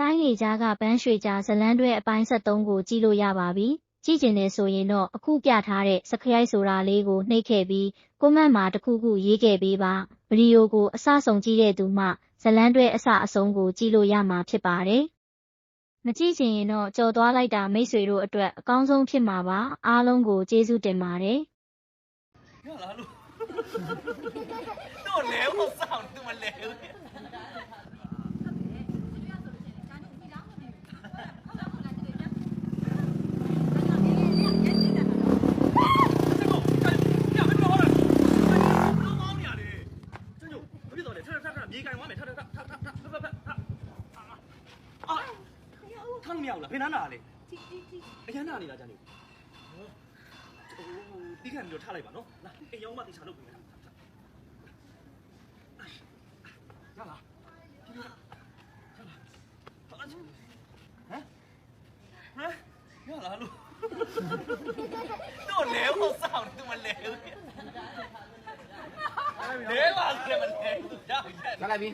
တိုင်းနေကြားကပန်းရွှေကြားဇလန်းတွဲအပိုင်း73ကိုကြည့်လို့ရပါပြီ။ကြည့်ကျင်နေဆိုရင်တော့အခုပြထားတဲ့စခရိုက်ဆိုတာလေးကိုနှိပ်ခဲ့ပြီးကွန်မန့်မှာတစ်ခုခုရေးခဲ့ပေးပါ။ဗီဒီယိုကိုအစဆုံးကြည့်တဲ့သူမှဇလန်းတွဲအစအဆုံးကိုကြည့်လို့ရမှာဖြစ်ပါတယ်။မကြည့်ချင်ရင်တော့ကြော်သွားလိုက်တာမိတ်ဆွေတို့အတွက်အကောင်းဆုံးဖြစ်မှာပါ။အားလုံးကိုကျေးဇူးတင်ပါတယ်။ ရလားလို့တော့လဲဟောဆောင်သူမလဲဘူးမြေကန်သွားမယ်ထထထမမြောက်လားဘယ်နာနာလဲအရန်နာနေတာကြာနေတီးခံပြီးတော့ထားလိုက်ပါနော်လာအိမ်ရောက်မှတေချာလုပ်ပြီးမယ်ရလားရလားဟမ်ရလားလို့တော့လဲဟောဆောင်သူမလဲဘူးလဲပါကမလဲဘူးရလိုက်ပြီ